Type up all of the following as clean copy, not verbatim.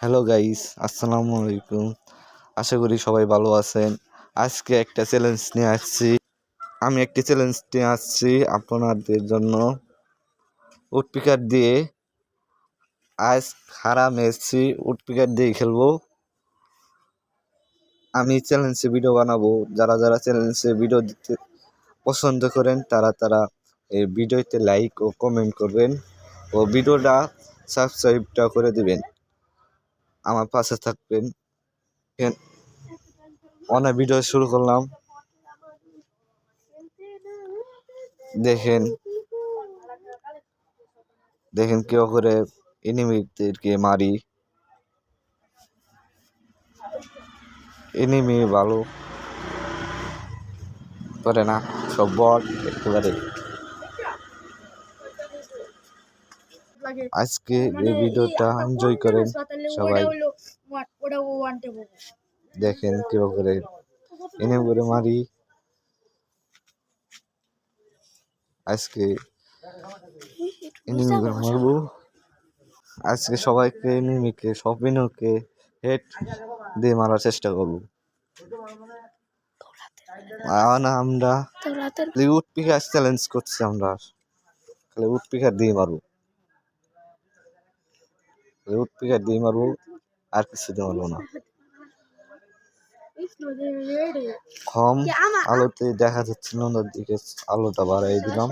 Hello guys, আসসালামু আলাইকুম। আশা করি সবাই ভালো আছেন। আজকে একটা চ্যালেঞ্জ নিয়ে আসছি। আমি একটি চ্যালেঞ্জ নিয়ে আসছি আপনাদের জন্য। উড পিকার দিয়ে আজ সারা ম্যাচটি উড পিকার দিয়ে খেলবো। আমি চ্যালেঞ্জে ভিডিও বানাবো। যারা যারা চ্যালেঞ্জে ভিডিও দিতে পছন্দ করেন তারা এই ভিডিওতে লাইক ও কমেন্ট করবেন ও ভিডিওটা সাবস্ক্রাইবটা করে দিবেন। আমার পাশে থাকবেন। অনেক ভিডিও শুরু করলাম। দেখেন দেখেন কেউ করে এনিমিদেরকে মারি। এনিমি ভালো করে না, সব বট একেবারে। আজকে এই ভিডিওটা এনজয় করেন সবাই। দেখেন কেউ করে এনিমি করে মারি। আজকে এনিমি করে মারবো। আজকে সবাইকে এনিমিকে সব এনিমিকে হেড দিয়ে মারার চেষ্টা করবো। আমরা উড পিকার চ্যালেঞ্জ করছি। আমরা খালি উড পিকার দিয়ে মারবো, উড পিকার দিয়ে মারবো, আর কিছু দিয়ে মারবো না। কম আলোতে দেখা যাচ্ছে না, দিকে আলোটা বাড়াই দিলাম।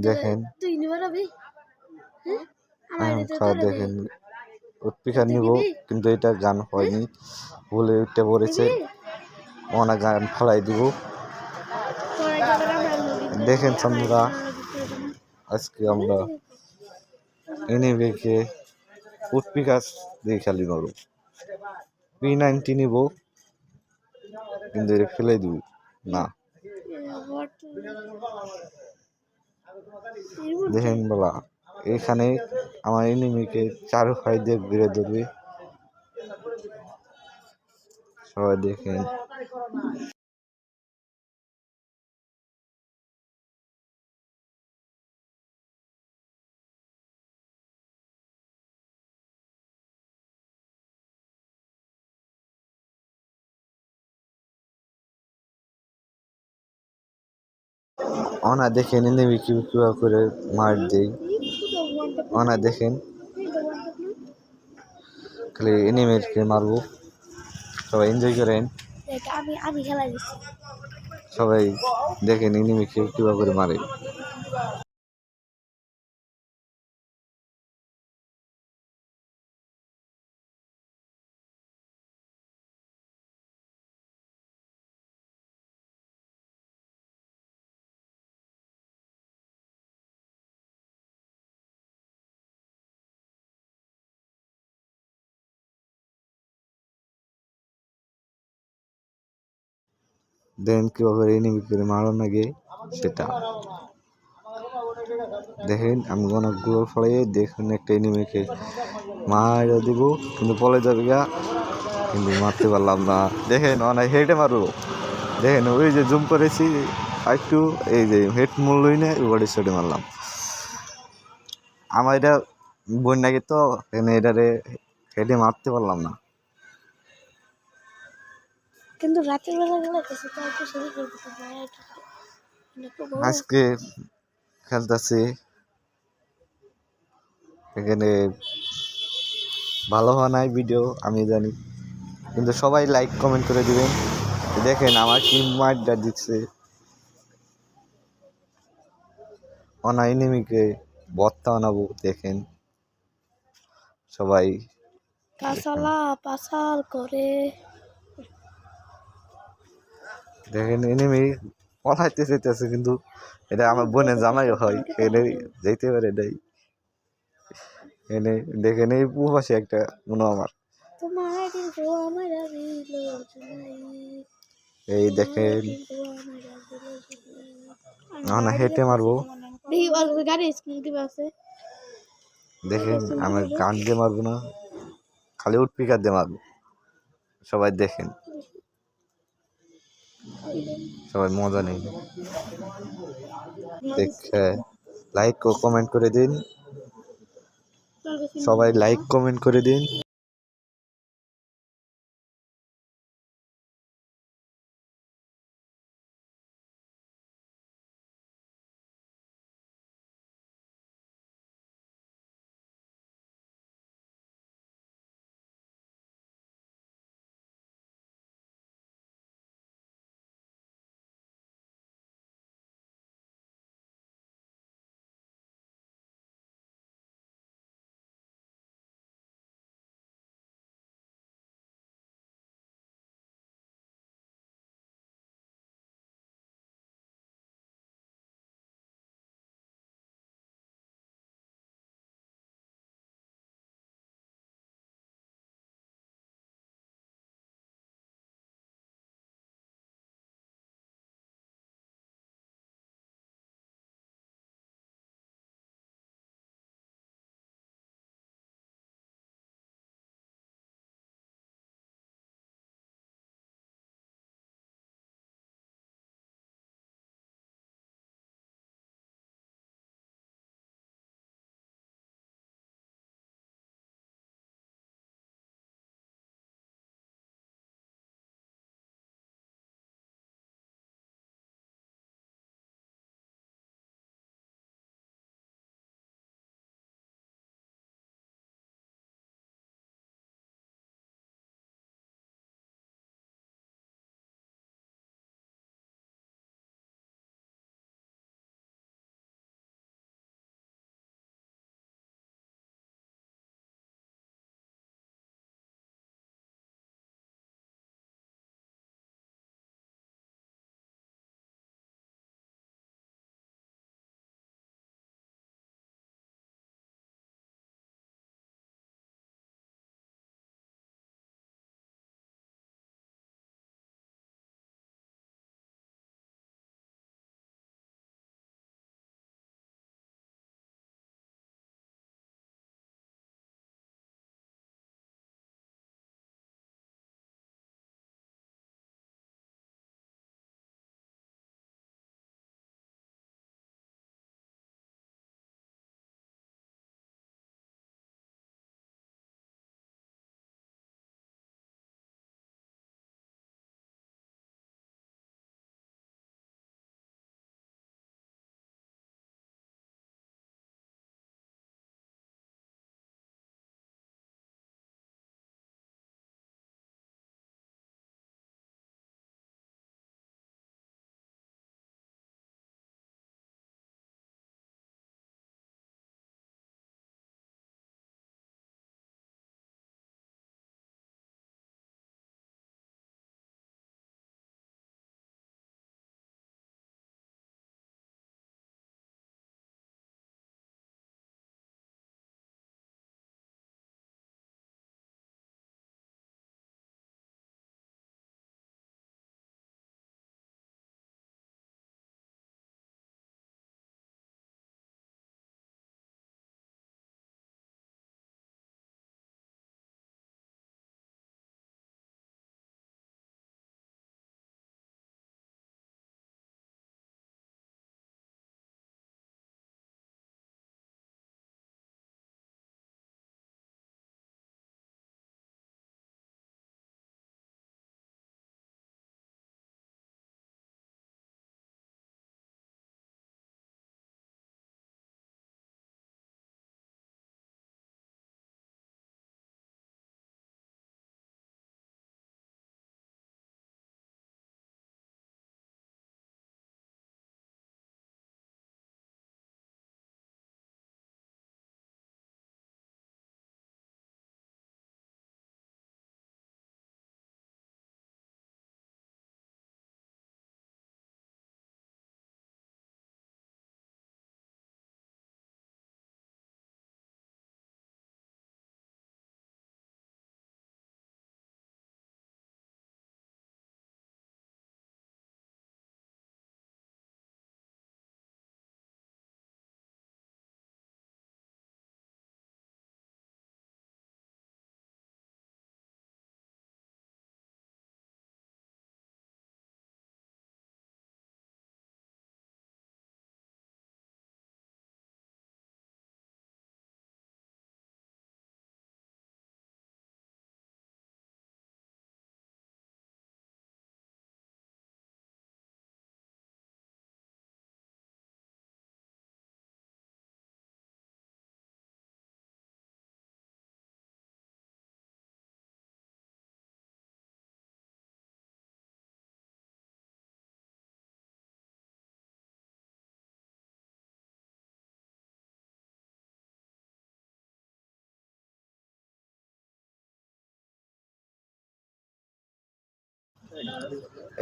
দেখেন দেখেন উড পিকার নিব, কিন্তু এটা গান হয়নি, বলে উঠতে পড়েছে। অনেক গান ফেলাই দিব। দেখেন বন্ধুরা, আজকে আমরা এনিমিকে উড পিকার দিয়ে খেলি মারব। P90 নিব, কিন্তু এটা ফেলে দিব না। দেখেন বলা, এখানে আমার এনিমিকে চারু ফাই দিয়ে ঘিরে ধরবে। সবাই দেখেন। অনা দেখেন এনিমি কিভাবে করে মার দেই। অনা দেখেন খালি এনিমিকে মারবো। সবাই এনজয় করেন। সবাই দেখেন এনিমিকে কিভাবে করে মারে। দেন কিভাবে এনিমিকে মারার লাগে সেটা দেখেন। আমি অনেকগুলো ফলাই দেখুন একটা এনিমিকে মারা দিব, কিন্তু পলে যাবে গা, কিন্তু মারতে পারলাম না। দেখেন অনেক হেডে মারবো। দেখেন ওই যে জুম করেছি একটু, এই যে হেড মূল্যই না, বডি শটে মারলাম। আমার এটা বোন নাকি, তো এখানে এটারে হেডে মারতে পারলাম না। কিন্তু রাতের বেলা গেলে আজকে খেলতেছি এখানে ভালো হয় নাই ভিডিও আমি জানি, কিন্তু সবাই লাইক কমেন্ট করে দিবেন। দেখেন আমার টিম মাইটটা দিচ্ছে। অনা এনিমিকে ভর্তা বানাবো। দেখেন সবাই পাসাল করে। দেখেন এনিমি পলাইতে চাইতেছে, কিন্তু এটা আমার বোনের জামাই হয়, এনে যেতে পারে এটাই। এনে দেখেন এই পাশে একটা মনে আমার, এই দেখেন না হেঁটে মারবো। দেখেন আমার গান দিয়ে মারবো না, খালি উড পিকার দিয়ে মারবো। সবাই দেখেন, সবাই মজা নেই। দেখে লাইক ও কমেন্ট করে দিন। সবাই লাইক কমেন্ট করে দিন।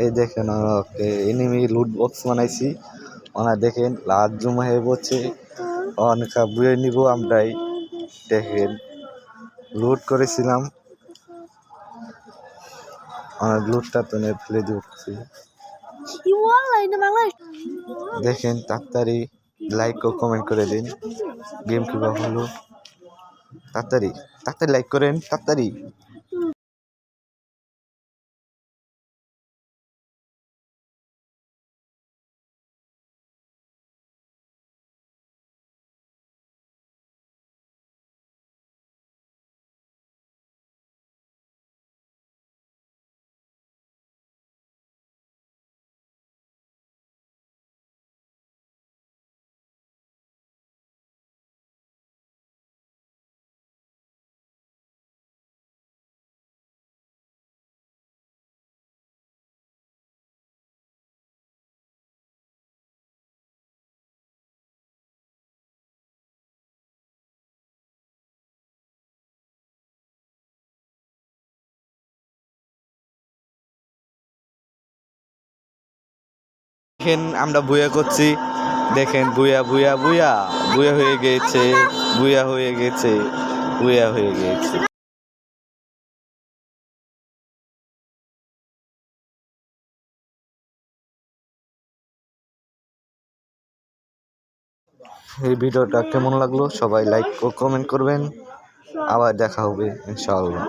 এই দেখেন এনিমি লুট বক্স বানাইছি, ওনা দেখেন লাট জমা হয়ে পড়ছে, অনেক বুয়ে নিব আমরাই। দেখেন লুট করেছিলাম, অনেক লুটটা তো ফেলে দিচ্ছি। দেখেন তাড়াতাড়ি লাইক ও কমেন্ট করে দিন, গেম কিভাবে হলো তাড়াতাড়ি তাড়াতাড়ি লাইক করেন তাড়াতাড়ি। দেখেন আমরা বুয়া করছি, দেখেন বুয়া বুয়া বুয়া বুয়া হয়ে গেছে, বুয়া হয়ে গেছে, বুয়া হয়ে গেছে। এই ভিডিওটা কেমন লাগলো সবাই লাইক ও কমেন্ট করবেন, আবার দেখা হবে ইনশাআল্লাহ।